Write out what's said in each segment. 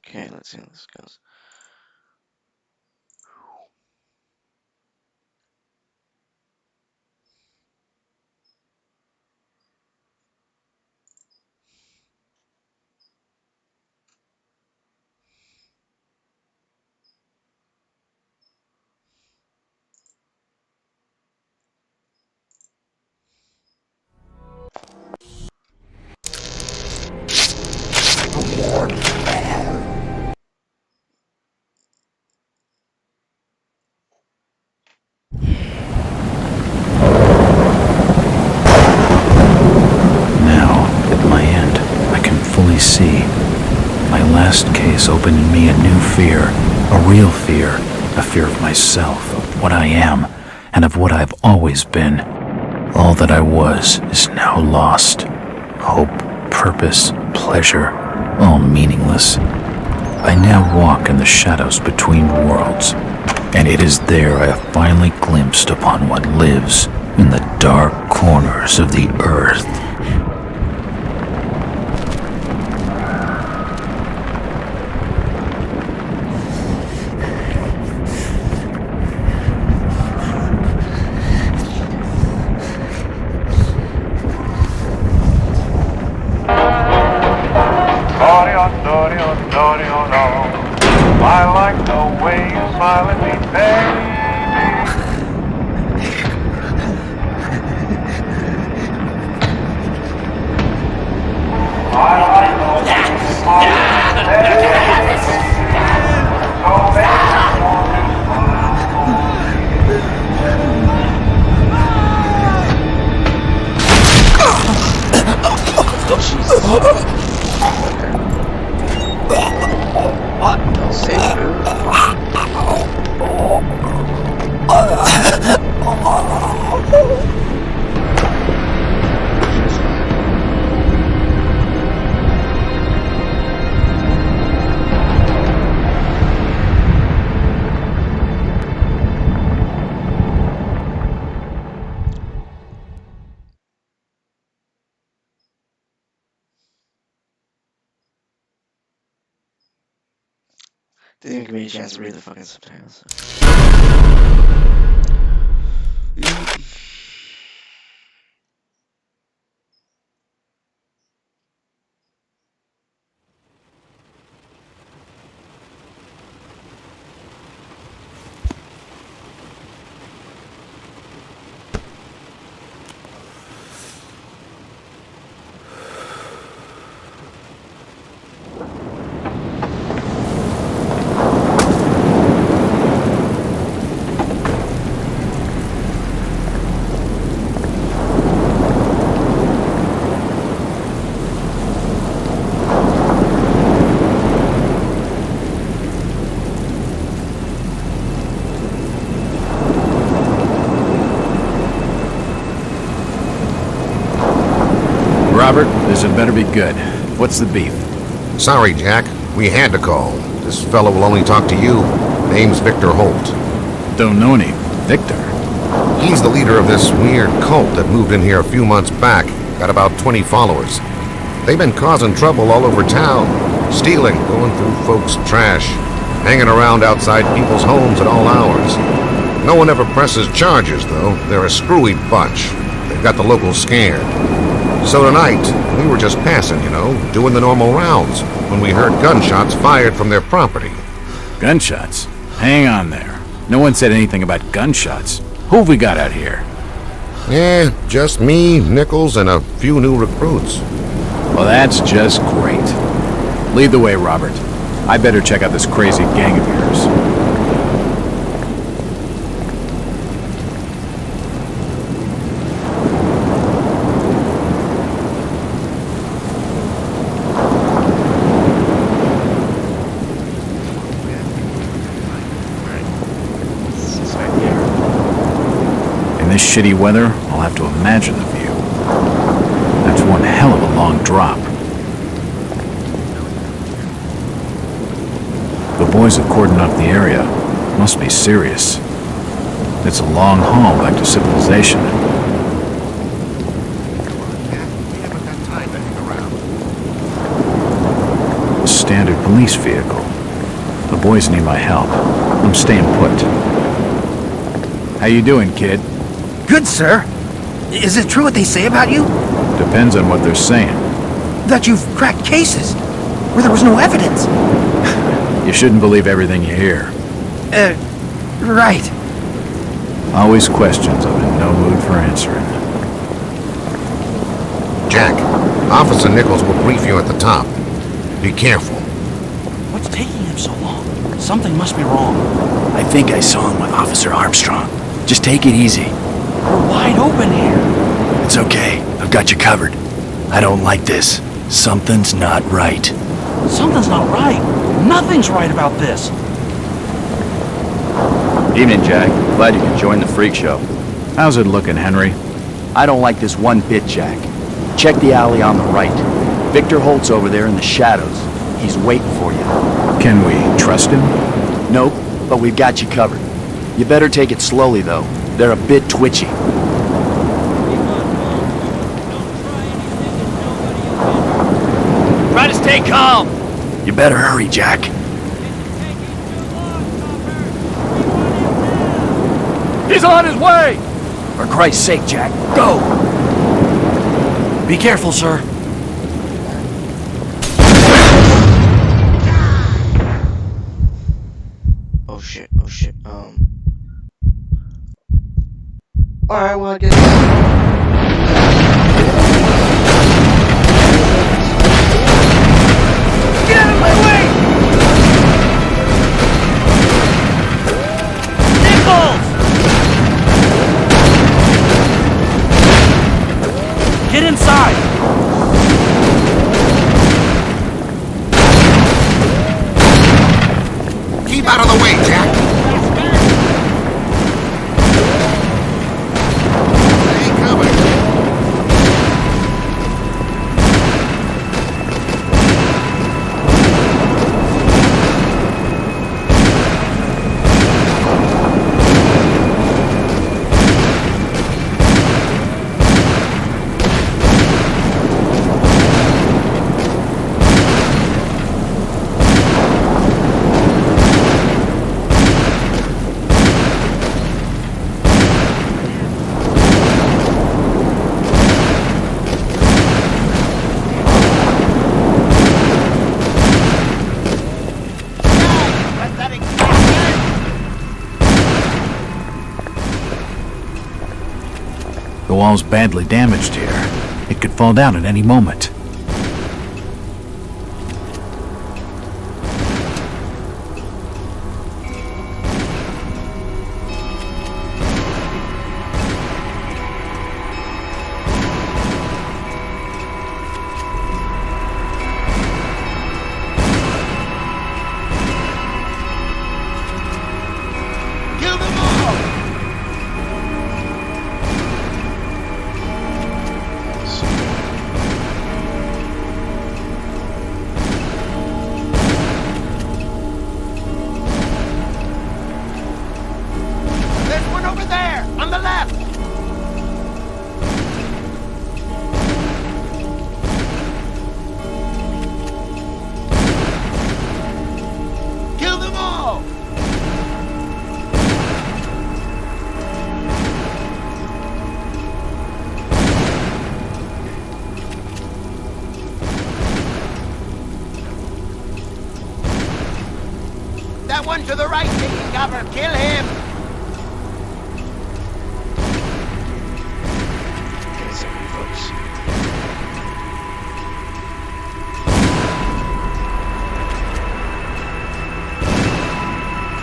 Okay, let's see how this goes. See. My last case opened in me a new fear, a real fear, a fear of myself, of what I am, and of what I've always been. All that I was is now lost. Hope, purpose, pleasure, all meaningless. I now walk in the shadows between worlds, and it is there I have finally glimpsed upon what lives in the dark corners of the earth. I like the way you smile at me, baby. I like the way you smile at me, baby. So baby, Don't say food. Didn't even give me a chance to read the fucking subtitles. Robert, this had better be good. What's the beef? Sorry, Jack. We had to call. This fellow will only talk to you. Name's Victor Holt. Don't know any. Victor? He's the leader of this weird cult that moved in here a few months back. Got about 20 followers. They've been causing trouble all over town. Stealing, going through folks' trash, hanging around outside people's homes at all hours. No one ever presses charges, though. They're a screwy bunch. They've got the locals scared. So tonight, we were just passing, doing the normal rounds, when we heard gunshots fired from their property. Gunshots? Hang on there. No one said anything about gunshots. Who have we got out here? Yeah, just me, Nichols, and a few new recruits. Well, that's just great. Lead the way, Robert. I better check out this crazy gang of yours. In this shitty weather, I'll have to imagine the view. That's one hell of a long drop. The boys have cordoned off the area. Must be serious. It's a long haul back to civilization. standard police vehicle. The boys need my help. I'm staying put. How you doing, kid? Good, sir. Is it true what they say about you? Depends on what they're saying. That you've cracked cases where there was no evidence? You shouldn't believe everything you hear. Right. Always questions I'm in no mood for answering. Jack, Officer Nichols will brief you at the top. Be careful. What's taking him so long? Something must be wrong. I think I saw him with Officer Armstrong. Just take it easy. We're wide open here. It's okay. I've got you covered. I don't like this. Something's not right. Something's not right. Nothing's right about this. Evening, Jack. Glad you could join the freak show. How's it looking, Henry? I don't like this one bit, Jack. Check the alley on the right. Victor Holt's over there in the shadows. He's waiting for you. Can we trust him? Nope, but we've got you covered. You better take it slowly, though. They're a bit twitchy. Try to stay calm. You better hurry, Jack. He's on his way. For Christ's sake, Jack, go! Be careful, sir. Oh shit, oh shit, Alright, well, I guess... Get out of my way! Nichols! Get inside! Keep out of the way, Jack. They ain't coming. The wall's badly damaged here. It could fall down at any moment. That one to the right taking cover. Kill him. Okay, so folks.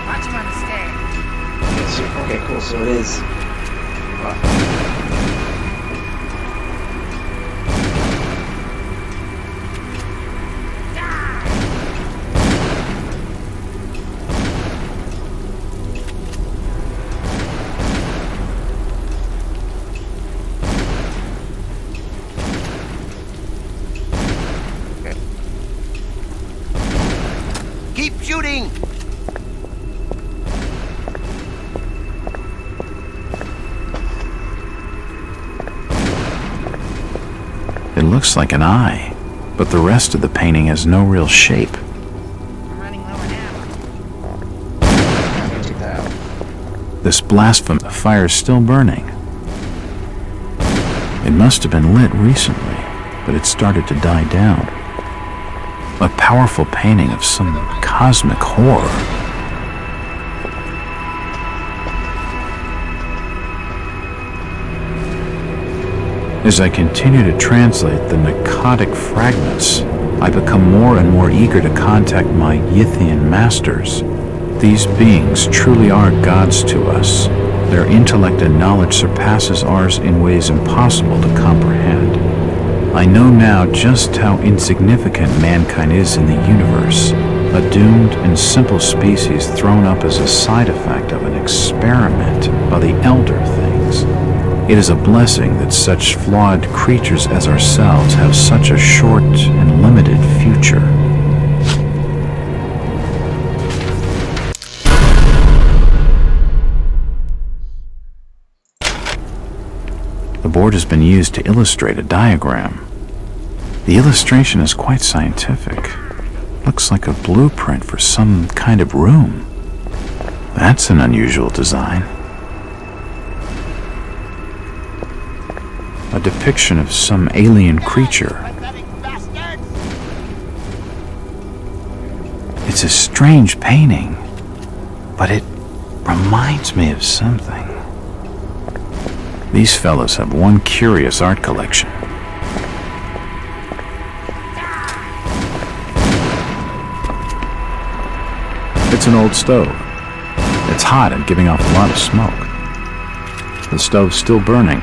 Watch him on the stairs. Okay, so, okay, cool, so it is. Keep shooting. It looks like an eye, but the rest of the painting has no real shape. This blasphemy fire is still burning. It must have been lit recently, but it started to die down. A powerful painting of some cosmic horror. As I continue to translate the narcotic fragments, I become more and more eager to contact my Yithian masters. These beings truly are gods to us. Their intellect and knowledge surpasses ours in ways impossible to comprehend. I know now just how insignificant mankind is in the universe, a doomed and simple species thrown up as a side effect of an experiment by the elder things. It is a blessing that such flawed creatures as ourselves have such a short and limited future. The board has been used to illustrate a diagram. The illustration is quite scientific. Looks like a blueprint for some kind of room. That's an unusual design. A depiction of some alien creature. It's a strange painting, but it reminds me of something. These fellows have one curious art collection. It's an old stove. It's hot and giving off a lot of smoke. The stove's still burning.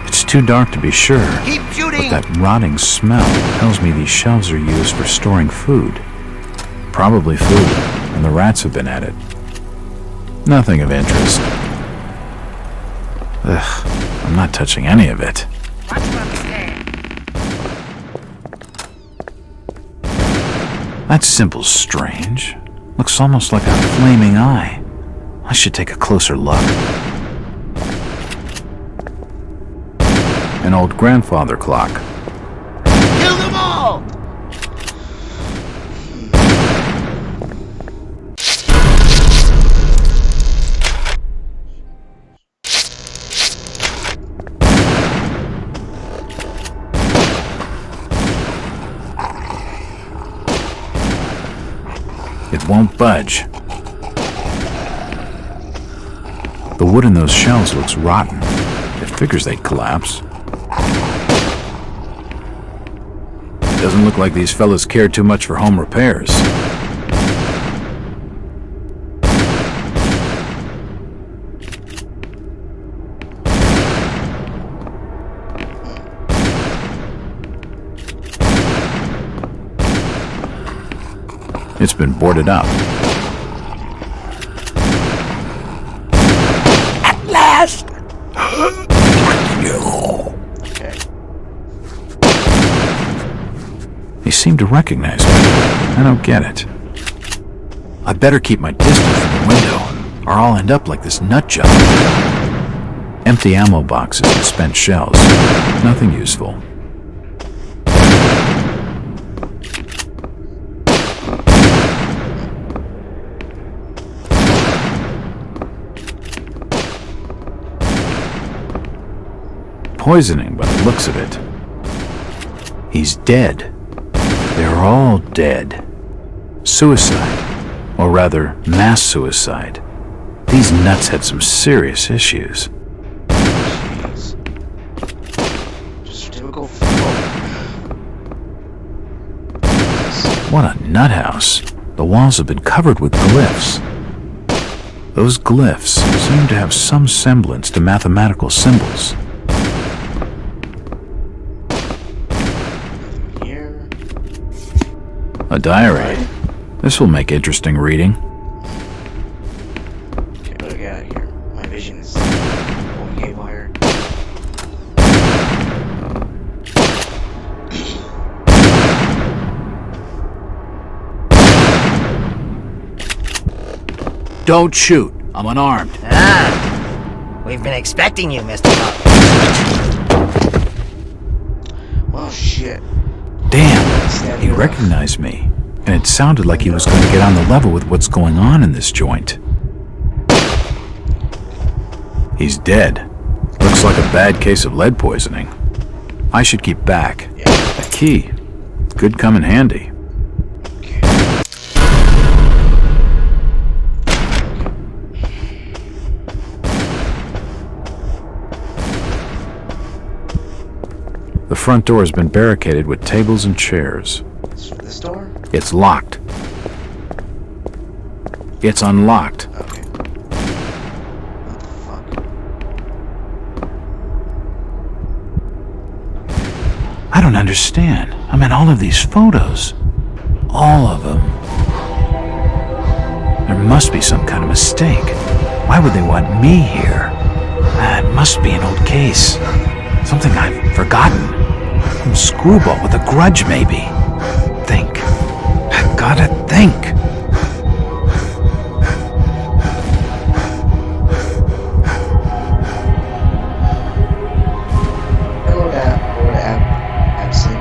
It's too dark to be sure, Keep shooting! but that rotting smell tells me these shelves are used for storing food. Probably food, and the rats have been at it. Nothing of interest. Ugh, I'm not touching any of it. That symbol's strange. Looks almost like a flaming eye. I should take a closer look. An old grandfather clock. Kill them all! It won't budge. The wood in those shelves looks rotten. It figures they'd collapse. Doesn't look like these fellas cared too much for home repairs. It's been boarded up. At last! Okay. They seem to recognize me. I don't get it. I better keep my distance from the window, or I'll end up like this nut job. Empty ammo boxes and spent shells. Nothing useful. Poisoning by the looks of it. He's dead. They're all dead. Suicide, or rather, mass suicide. These nuts had some serious issues. Jeez. Just typical What a nut house. The walls have been covered with glyphs. Those glyphs seem to have some semblance to mathematical symbols. here. A diary. This will make interesting reading. Okay, what do we got here? My vision is going haywire. Don't shoot. I'm unarmed. Ah, we've been expecting you, Mr. Pup. Well, shit. Damn, he recognized me. And it sounded like he was going to get on the level with what's going on in this joint. He's dead. Looks like a bad case of lead poisoning. I should keep back. A key. Could come in handy. The front door has been barricaded with tables and chairs. This door? It's locked. It's unlocked. Okay. What the fuck? I don't understand. I mean, all of these photos. All of them. There must be some kind of mistake. Why would they want me here? It must be an old case. Something I've forgotten. Some screwball with a grudge, maybe. Think. I've gotta think. Hello, absent.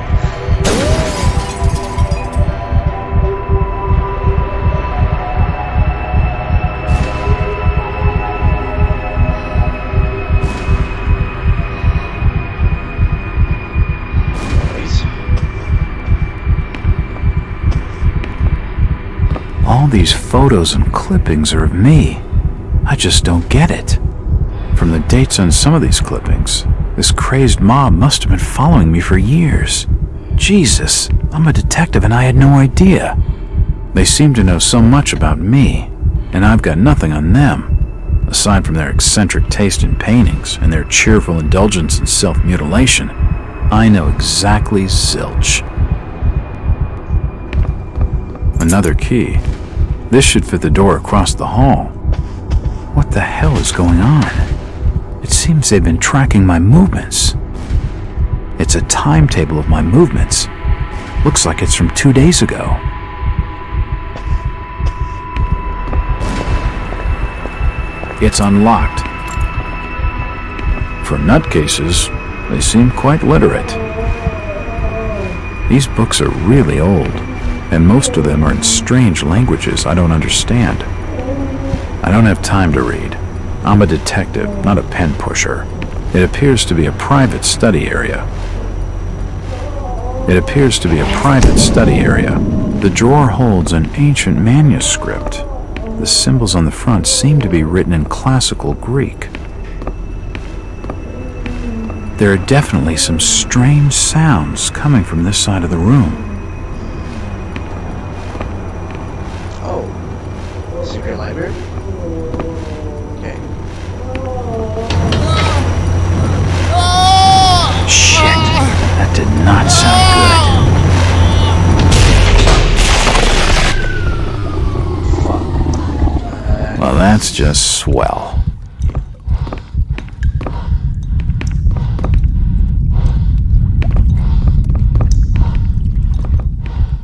All these photos and clippings are of me. I just don't get it. From the dates on some of these clippings, this crazed mob must have been following me for years. Jesus, I'm a detective and I had no idea. They seem to know so much about me, and I've got nothing on them. Aside from their eccentric taste in paintings and their cheerful indulgence in self-mutilation, I know exactly zilch. Another key. This should fit the door across the hall. What the hell is going on? It seems they've been tracking my movements. It's a timetable of my movements. Looks like it's from 2 days ago. It's unlocked. For nutcases, they seem quite literate. These books are really old, and most of them are in strange languages I don't understand. I don't have time to read. I'm a detective, not a pen pusher. It appears to be a private study area. The drawer holds an ancient manuscript. The symbols on the front seem to be written in classical Greek. There are definitely some strange sounds coming from this side of the room. Secret library? Okay. Shit, that did not sound good. Well, that's just swell.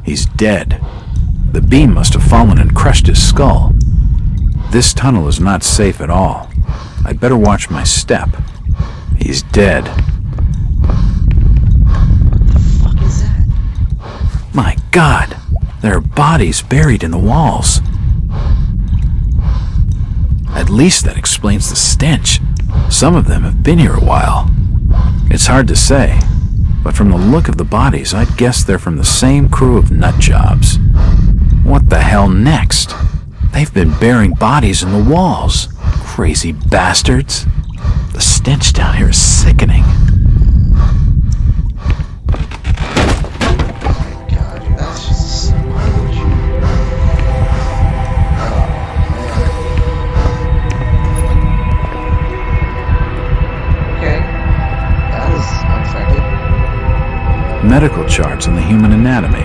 He's dead. The beam must have fallen and crushed his skull. This tunnel is not safe at all. I'd better watch my step. He's dead. What the fuck is that? My God, there are bodies buried in the walls. At least that explains the stench. Some of them have been here a while. It's hard to say, but from the look of the bodies, I'd guess they're from the same crew of nut jobs. What the hell next? They've been burying bodies in the walls. Crazy bastards. The stench down here is sickening. God, dude, that's just so much. Okay. That is unexpected. Medical charts on the human anatomy.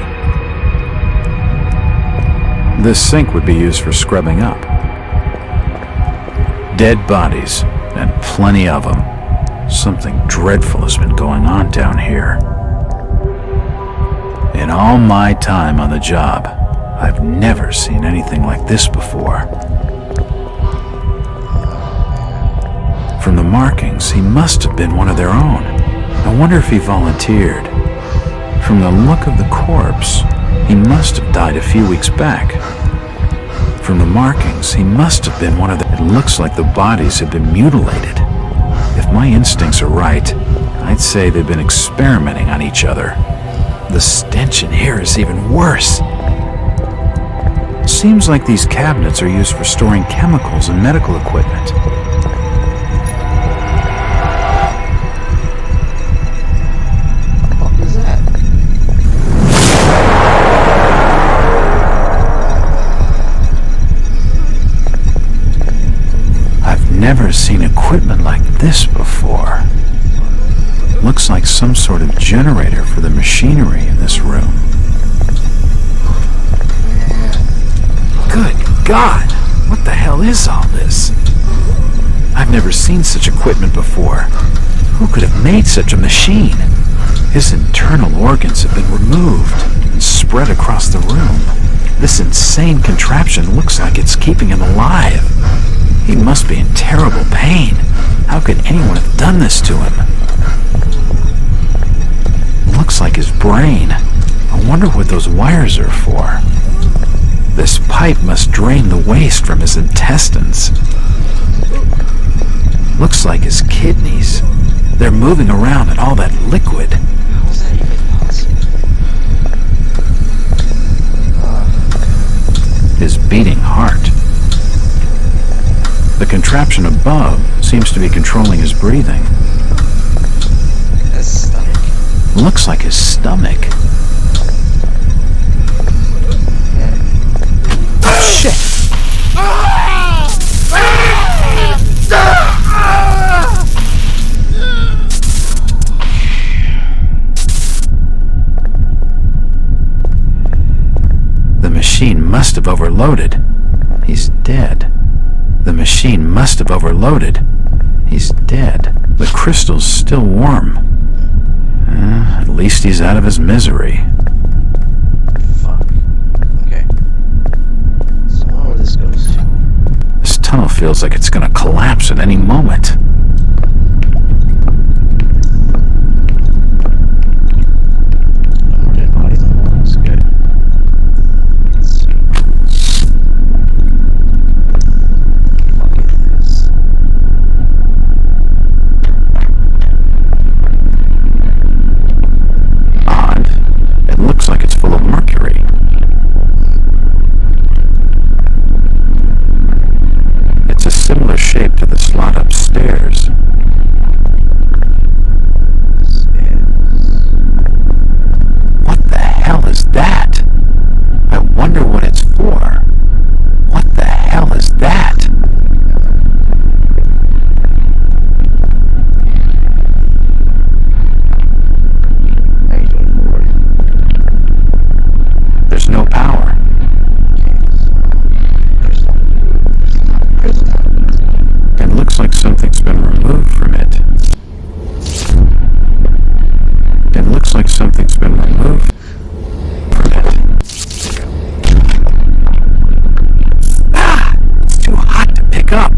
This sink would be used for scrubbing up. Dead bodies, and plenty of them. Something dreadful has been going on down here. In all my time on the job, I've never seen anything like this before. From the markings, he must have been one of their own. I wonder if he volunteered. From the look of the corpse, he must have died a few weeks back. From the markings, he must have been one of the... It looks like the bodies have been mutilated. If my instincts are right, I'd say they've been experimenting on each other. The stench in here is even worse. Seems like these cabinets are used for storing chemicals and medical equipment. What is that? I've never seen equipment like this before. Looks like some sort of generator for the machinery in this room. Good God! What the hell is all this? I've never seen such equipment before. Who could have made such a machine? His internal organs have been removed and spread across the room. This insane contraption looks like it's keeping him alive. He must be in terrible pain. How could anyone have done this to him? Looks like his brain. I wonder what those wires are for. This pipe must drain the waste from his intestines. Looks like his kidneys. They're moving around in all that liquid. How is that even possible? His beating heart. The contraption above seems to be controlling his breathing. His stomach. Looks like his stomach. Shit! The machine must have overloaded. He's dead. The machine must have overloaded. He's dead. The crystal's still warm. At least he's out of his misery. Fuck. Okay. So I wonder where this goes to. This tunnel feels like it's gonna collapse at any moment. Oh, dead bodies on the walls. Good. Let's see. Fucking this. Odd. It looks like it's full of mercury. It's a similar shape to the slot upstairs. What the hell is that? I wonder what it's for. What the hell is that? How you doing, board? There's no power. It looks like something's been removed from it. It looks like something's been removed from it. Ah! It's too hot to pick up.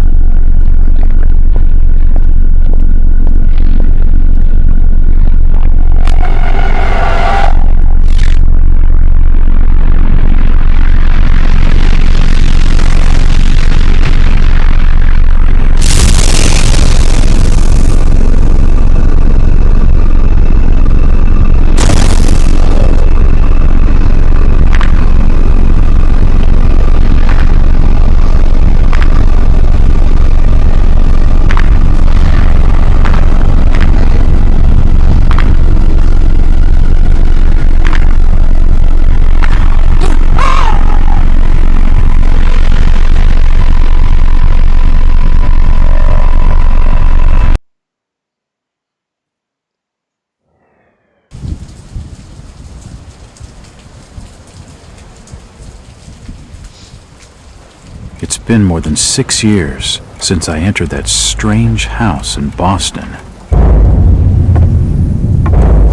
It's been more than 6 years since I entered that strange house in Boston.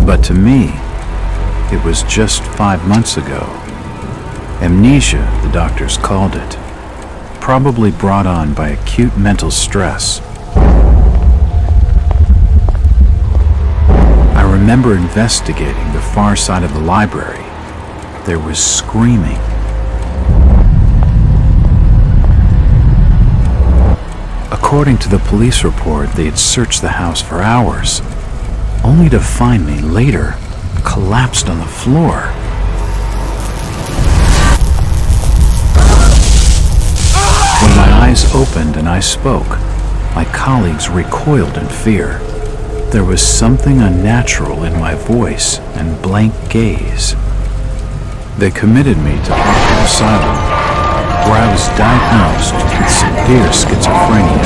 But to me, it was just 5 months ago. Amnesia, the doctors called it, probably brought on by acute mental stress. I remember investigating the far side of the library. There was screaming. According to the police report, they had searched the house for hours, only to find me later collapsed on the floor. When my eyes opened and I spoke, my colleagues recoiled in fear. There was something unnatural in my voice and blank gaze. They committed me to Hartford Asylum, where I was diagnosed with severe schizophrenia.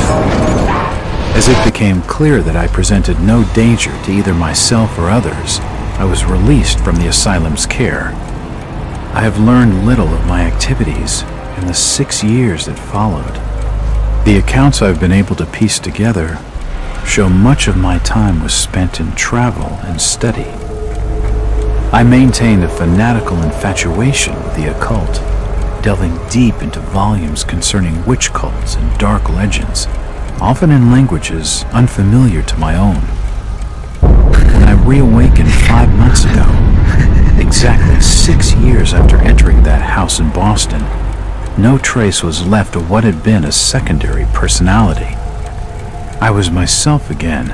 As it became clear that I presented no danger to either myself or others, I was released from the asylum's care. I have learned little of my activities in the 6 years that followed. The accounts I've been able to piece together show much of my time was spent in travel and study. I maintained a fanatical infatuation with the occult, delving deep into volumes concerning witch cults and dark legends, often in languages unfamiliar to my own. When I reawakened 5 months ago, exactly 6 years after entering that house in Boston, no trace was left of what had been a secondary personality. I was myself again,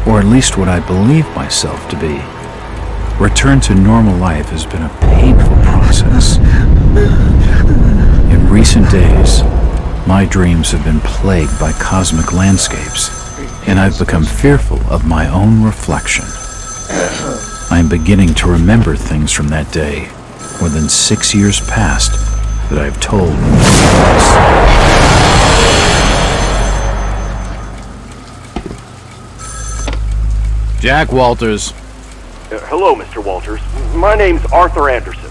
or at least what I believed myself to be. Return to normal life has been a painful process. In recent days, my dreams have been plagued by cosmic landscapes, and I've become fearful of my own reflection. I am beginning to remember things from that day, more than 6 years past, that I've told no one else. Jack Walters. Hello, Mr. Walters. My name's Arthur Anderson.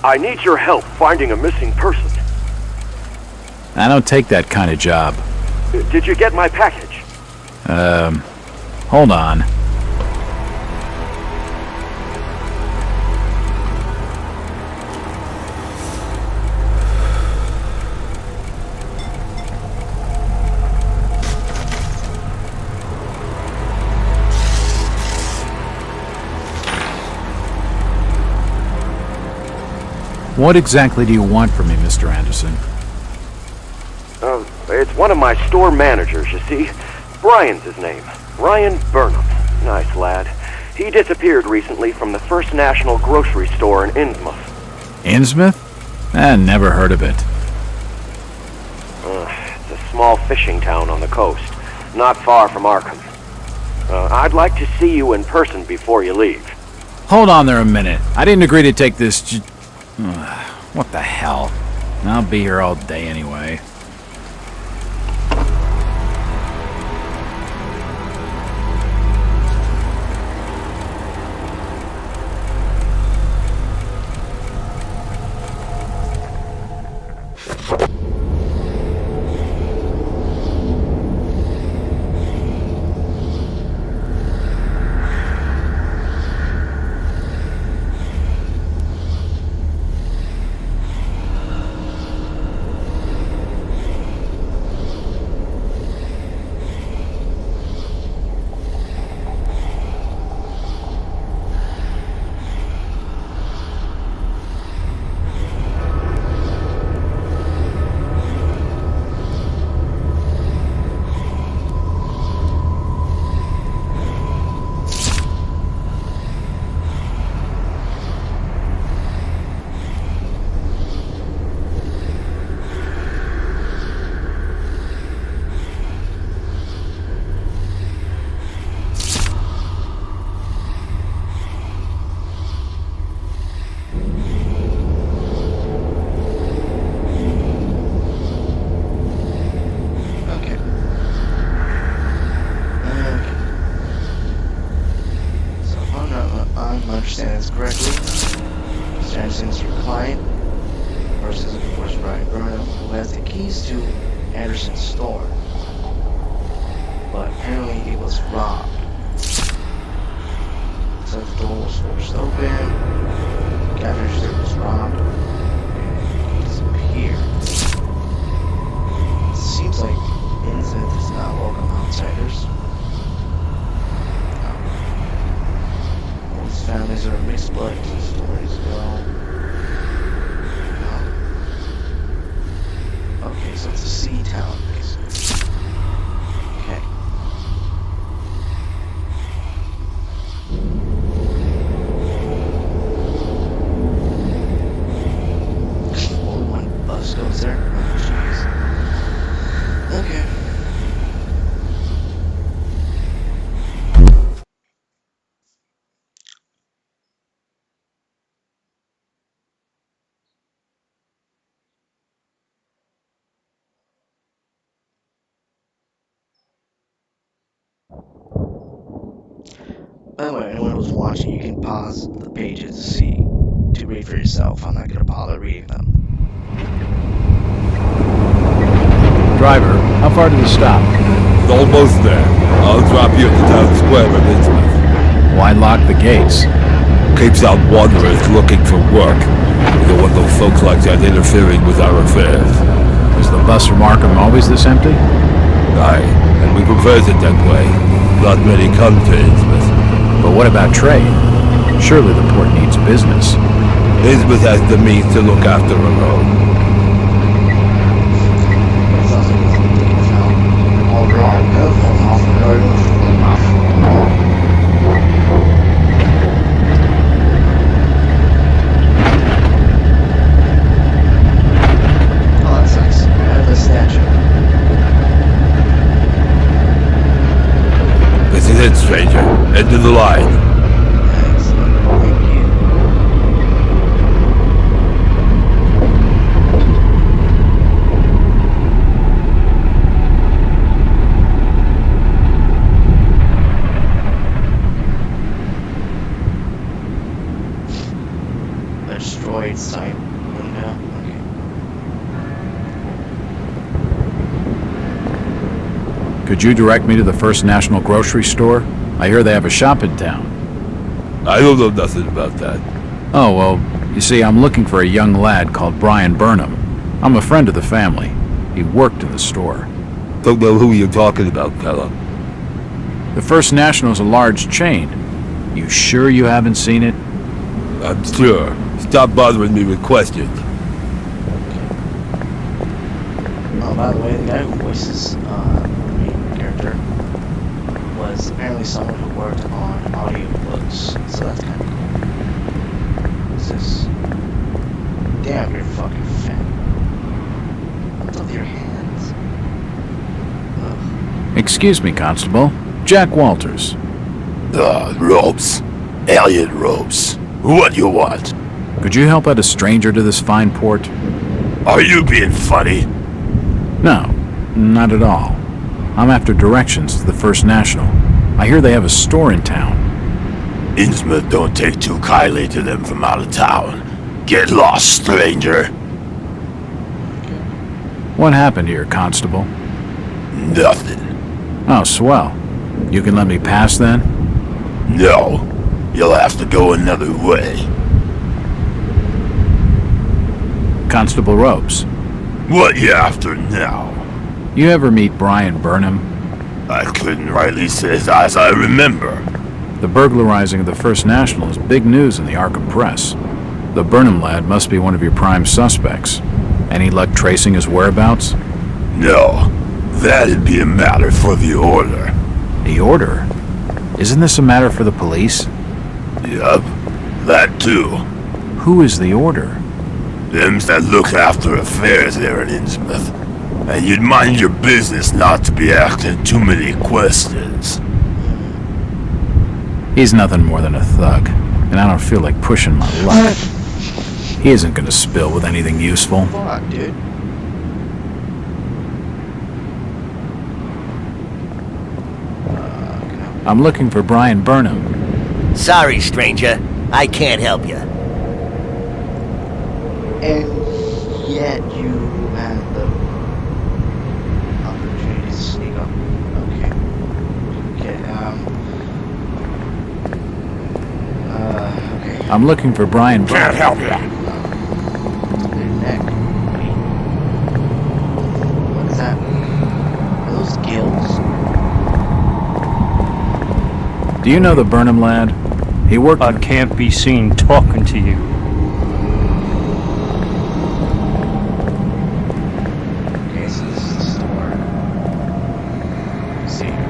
I need your help finding a missing person. I don't take that kind of job. Did you get my package? Hold on. What exactly do you want from me, Mr. Anderson? It's one of my store managers, you see. Brian's his name. Ryan Burnham. Nice lad. He disappeared recently from the First National grocery store in Innsmouth. Innsmouth? Never heard of it. It's a small fishing town on the coast, not far from Arkham. I'd like to see you in person before you leave. Hold on there a minute. I didn't agree to take this what the hell? I'll be here all day anyway. Understand this correctly, Mr. Anderson's your client versus, of course, Brian Burnham, who has the keys to Anderson's store. But apparently it was robbed. So the door was forced open, the cash register was robbed, and he disappeared. It seems like Innsmouth does not welcome outsiders. Families are mixed blood, as stories go. Okay, so it's a sea town, basically. By the way, anyone who's watching, you can pause the pages to read for yourself. I'm not gonna bother reading them. Driver, how far to the stop? It's almost there. I'll drop you at the town square of Innsmouth. Why lock the gates? Keeps out wanderers looking for work. We don't want those folks like that interfering with our affairs. Is the bus from Arkham always this empty? Aye, and we prefers it that way. Not many come to Innsmouth. But what about trade? Surely the port needs business. Innsmouth has the means to look after her own. It's also ridiculous how all wrong, off the road. Oh, that sucks. I have the statue. This is it, stranger. End of the line. Excellent. Thank you. Destroyed site window. Okay. Could you direct me to the First National Grocery Store? I hear they have a shop in town. I don't know nothing about that. Oh, well, you see, I'm looking for a young lad called Brian Burnham. I'm a friend of the family. He worked in the store. Don't know who you're talking about, fella. The First National's a large chain. You sure you haven't seen it? I'm sure. Stop bothering me with questions. Oh, by the way, the guy who voices the main character was apparently someone who worked on audiobooks, so that's kind of cool. What's this? Damn, you're fucking fat. What's with your hands? Ugh. Excuse me, Constable. Jack Walters. Robes. Alien robes. What you want? Could you help out a stranger to this fine port? Are you being funny? No, not at all. I'm after directions to the First National. I hear they have a store in town. Innsmouth don't take too kindly to them from out of town. Get lost, stranger. What happened here, Constable? Nothing. Oh, swell. You can let me pass then? No. You'll have to go another way. Constable Ropes. What you after now? You ever meet Brian Burnham? I couldn't rightly say as I remember. The burglarizing of the First National is big news in the Arkham press. The Burnham lad must be one of your prime suspects. Any luck tracing his whereabouts? No. That'd be a matter for the Order. The Order? Isn't this a matter for the police? Yup. That too. Who is the Order? Them's that look after affairs there in Innsmouth. And you'd mind your business not to be asking too many questions. He's nothing more than a thug, and I don't feel like pushing my luck. He isn't gonna spill with anything useful. Fuck, dude. I'm looking for Brian Burnham. Sorry, stranger. I can't help you. And yet you had the opportunity to sneak up. Okay. Okay. I'm looking for Brian Burnham. Can't help you. Their neck. Wait. What is that? Are those gills? Do you know the Burnham lad? He worked... I can't be seen talking to you. Okay, so this is the store. Let's see here.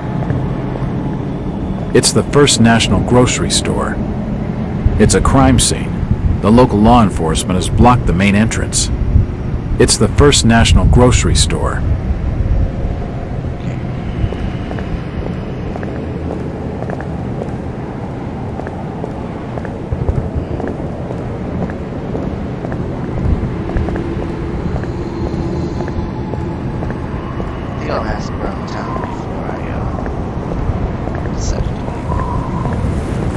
It's the First National Grocery Store. It's a crime scene. The local law enforcement has blocked the main entrance. It's the First National Grocery Store. I think I'll ask around town before I decide to do anything.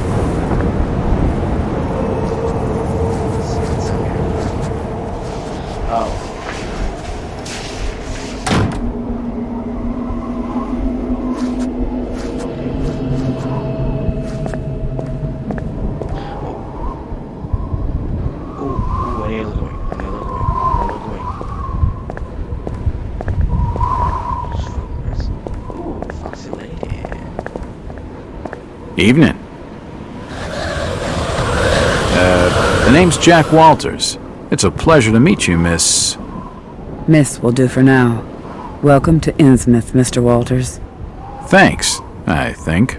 Evening. The name's Jack Walters. It's a pleasure to meet you, Miss... Miss will do for now. Welcome to Innsmouth, Mr. Walters. Thanks, I think.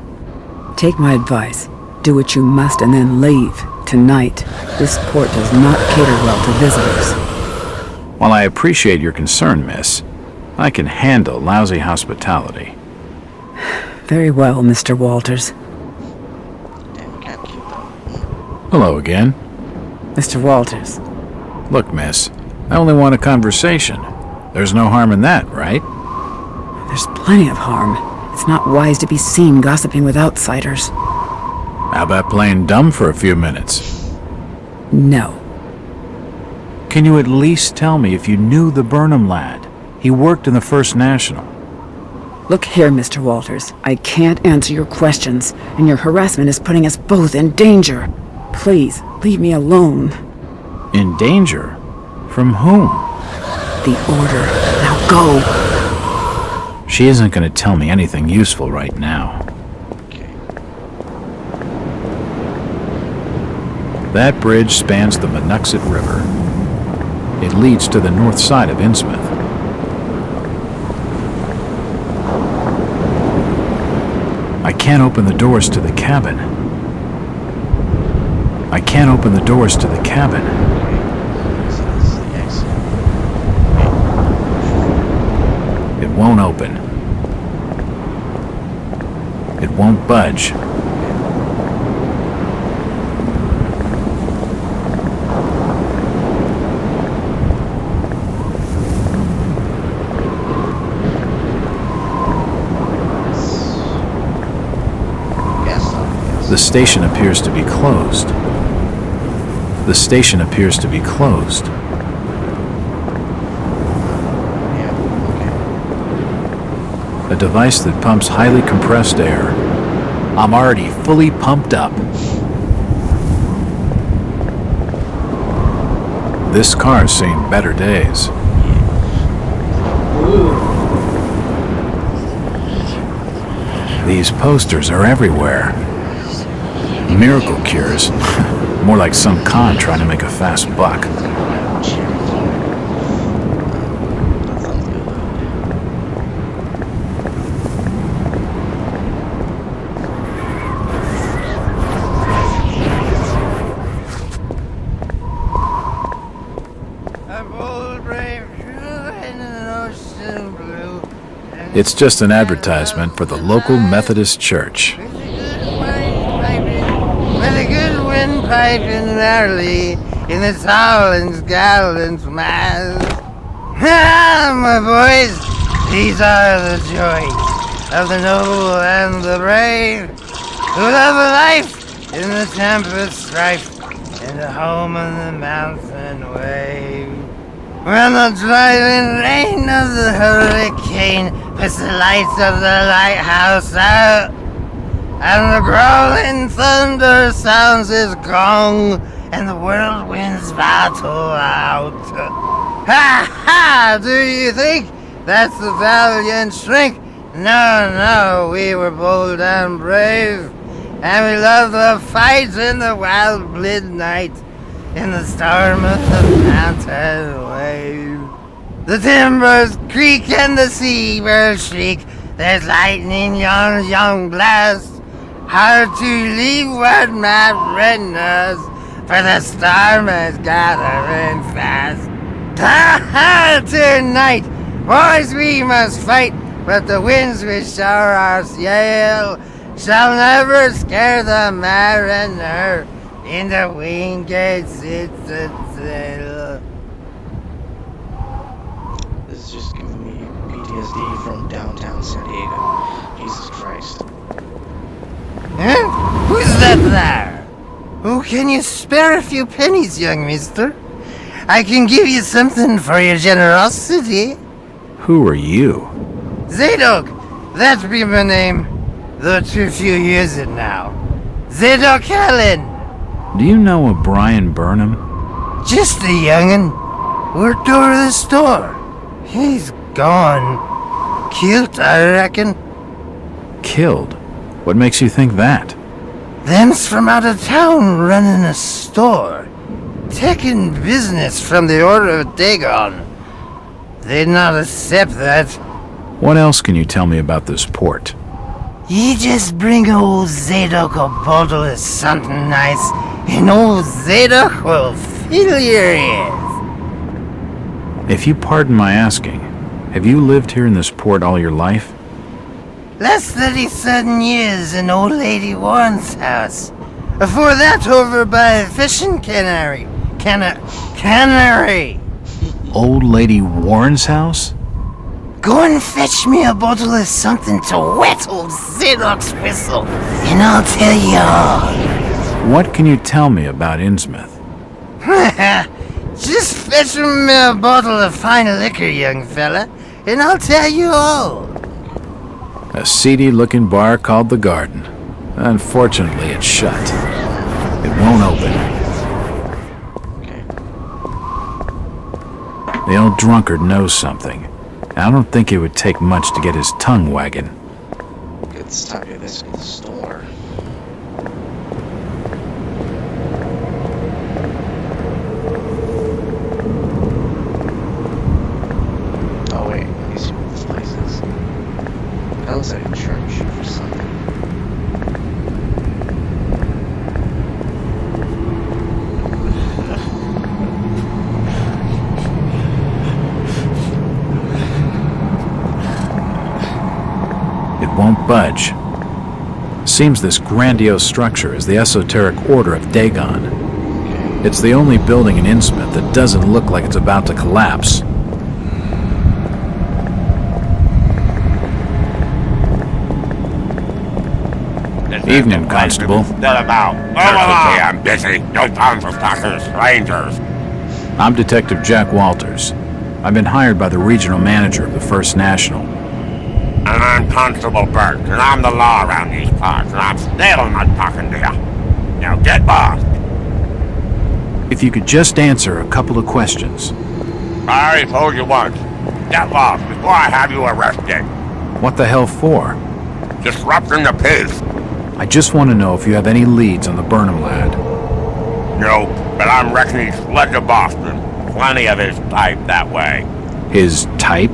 Take my advice. Do what you must and then leave. Tonight. This port does not cater well to visitors. While I appreciate your concern, miss, I can handle lousy hospitality. Very well, Mr. Walters. Damn, kind of cute though. Hello again. Mr. Walters. Look, miss, I only want a conversation. There's no harm in that, right? There's plenty of harm. It's not wise to be seen gossiping with outsiders. How about playing dumb for a few minutes? No. Can you at least tell me if you knew the Burnham lad? He worked in the First National. Look here, Mr. Walters. I can't answer your questions, and your harassment is putting us both in danger. Please, leave me alone. In danger? From whom? The order. Now go. She isn't going to tell me anything useful right now. Okay. That bridge spans the Monuxet River. It leads to the north side of Innsmouth. I can't open the doors to the cabin. I can't open the doors to the cabin. So this is the exit. It won't open. It won't budge. The station appears to be closed. The station appears to be closed. Yeah, okay. A device that pumps highly compressed air. I'm already fully pumped up. This car's seen better days. These posters are everywhere. Miracle cures. More like some con trying to make a fast buck. It's just an advertisement for the local Methodist church. With a good windpipe in early in the Towlands Gallants Mass. Ah, my boys, these are the joys of the noble and the brave, who love a life in the tempest strife, in the home of the mountain wave. When the driving rain of the hurricane puts the lights of the lighthouse out, and the growling thunder sounds his gong, and the whirlwinds battle out. Ha ha! Do you think that's the valiant shrink? No, no, we were bold and brave, and we loved the fight in the wild midnight, in the storm of the mountain wave. The timbers creak and the seabirds shriek. There's lightning yon young blast. Hard to leave what my friend knows, for the storm is gathering fast. Ha ha! Tonight, boys, we must fight, but the winds which shower our sail shall never scare the mariner. In the Wingate Citadel. This is just giving me PTSD from downtown San Diego. Jesus Christ. Huh? Who's that there? Oh, can you spare a few pennies, young mister? I can give you something for your generosity. Who are you? Zadok! That be my name. Though too few years it now. Zadok Allen! Do you know a Brian Burnham? Just a young'un. Worked over the store. He's gone. Killed, I reckon. Killed? What makes you think that? Them's from out of town running a store. Taking business from the Order of Dagon. They'd not accept that. What else can you tell me about this port? You just bring old Zadok a bottle of something nice, and old Zadok will fill your ears. If you pardon my asking, have you lived here in this port all your life? Last 30-something years in old lady Warren's house. Before that, over by a fishing cannery. Cannery. Old Lady Warren's house? Go and fetch me a bottle of something to wet old Zadok's whistle, and I'll tell you all. What can you tell me about Innsmouth? Just fetch me a bottle of fine liquor, young fella, and I'll tell you all. A seedy-looking bar called The Garden. Unfortunately, it's shut. It won't open. The old drunkard knows something. I don't think it would take much to get his tongue wagging. It's time to get this in the store. Oh wait, these see what this place is. That looks like a church or something. Won't budge. Seems this grandiose structure is the esoteric Order of Dagon. It's the only building in Innsmouth that doesn't look like it's about to collapse. Evening, Constable. What about? Okay, I'm busy. No time for talking to strangers. I'm Detective Jack Walters. I've been hired by the regional manager of the First National. And I'm Constable Burt, and I'm the law around these parts, and I'm still not talking to you. Now get lost. If you could just answer a couple of questions. I already told you once. Get lost before I have you arrested. What the hell for? Disrupting the peace. I just want to know if you have any leads on the Burnham lad. No, but I'm reckoning he's fled to Boston. Plenty of his type that way. His type?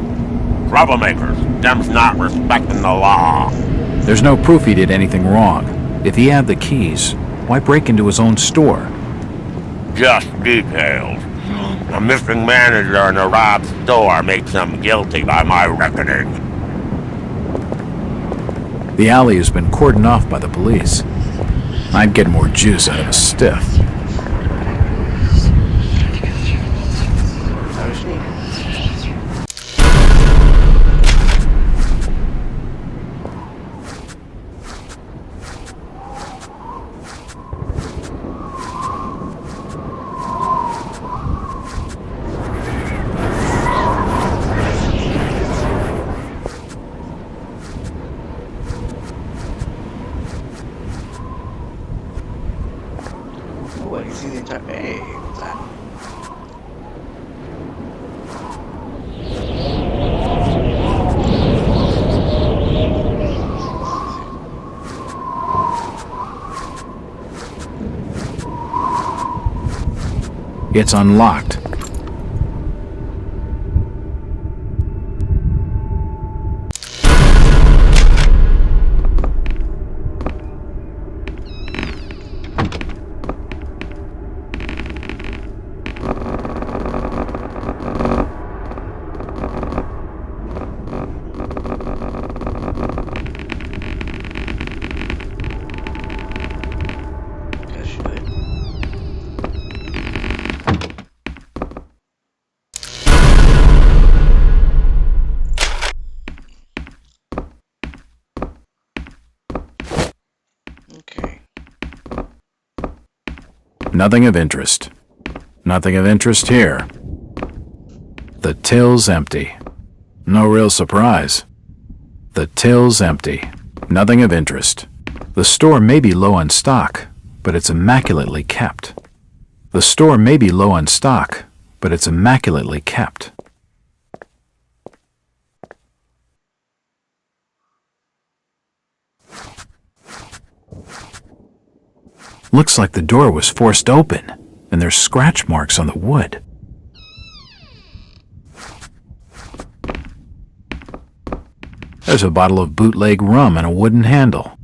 Troublemakers. Them's not respecting the law. There's no proof he did anything wrong. If he had the keys, why break into his own store? Just details. A missing manager in a robbed store makes him guilty by my reckoning. The alley has been cordoned off by the police. I'd get more juice out of a stiff. It's unlocked. Nothing of interest. Nothing of interest here. The till's empty. No real surprise. The till's empty. Nothing of interest. The store may be low on stock, but it's immaculately kept. The store may be low on stock, but it's immaculately kept. Looks like the door was forced open, and there's scratch marks on the wood. There's a bottle of bootleg rum and a wooden handle.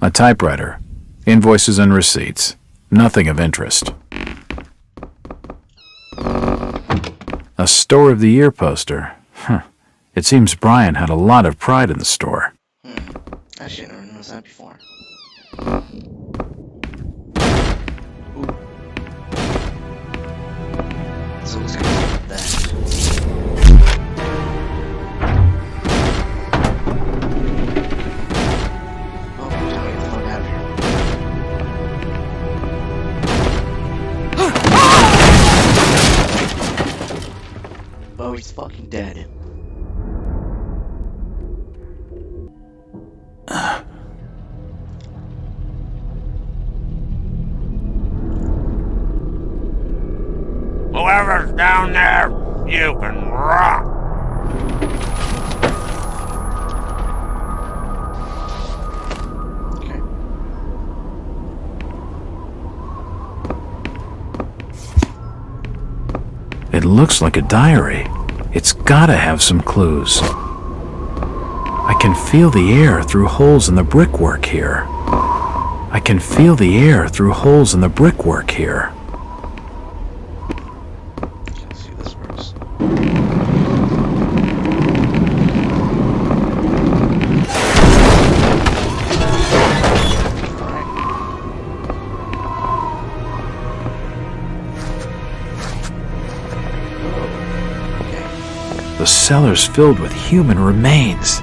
A typewriter, invoices and receipts. Nothing of interest. A Store of the Year poster. It seems Brian had a lot of pride in the store. I should never noticed that before. So let's go with that. Oh, time to get the fuck out of here. Oh, he's fucking dead. Whoever's down there, you can rot. Okay. It looks like a diary. It's gotta have some clues. I can feel the air through holes in the brickwork here. I can feel the air through holes in the brickwork here. Let's see if this works. The cellar's filled with human remains.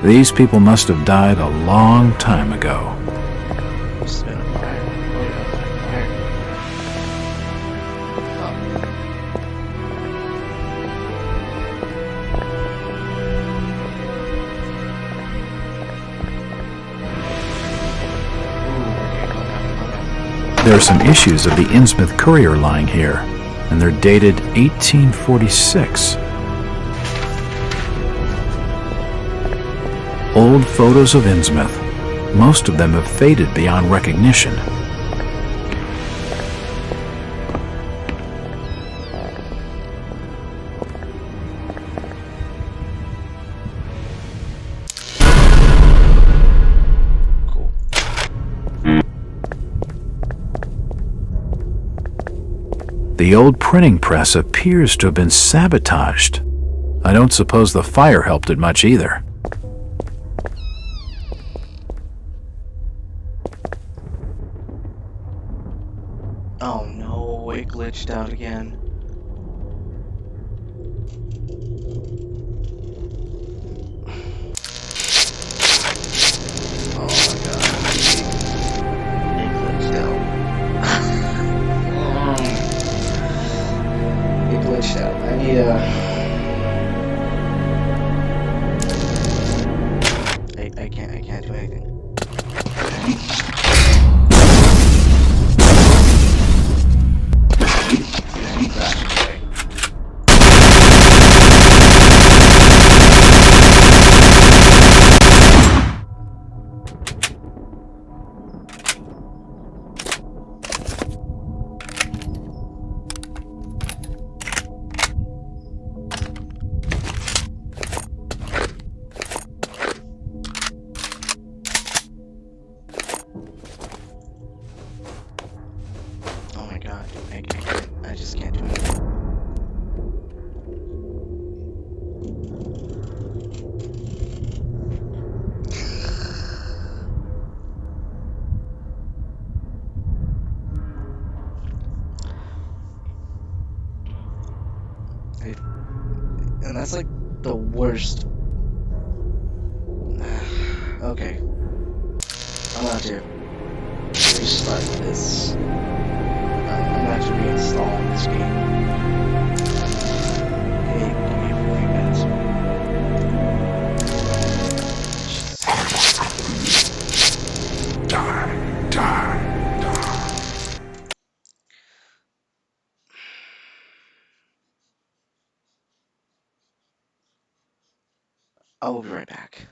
These people must have died a long time ago. Must have been a fire. Oh yeah, fire. There are some issues of the Innsmouth Courier lying here, and they're dated 1846. Old photos of Innsmouth. Most of them have faded beyond recognition. Cool. The old printing press appears to have been sabotaged. I don't suppose the fire helped it much either. Oh no, it glitched out again. Oh my god. It glitched out. It glitched out. I need I can't do anything. Oh my god, I just can't do anything. And that's like the worst. Okay. I'm out here. Restart this. I'm actually reinstalling this game. Hey, give me a few minutes. I will be right back.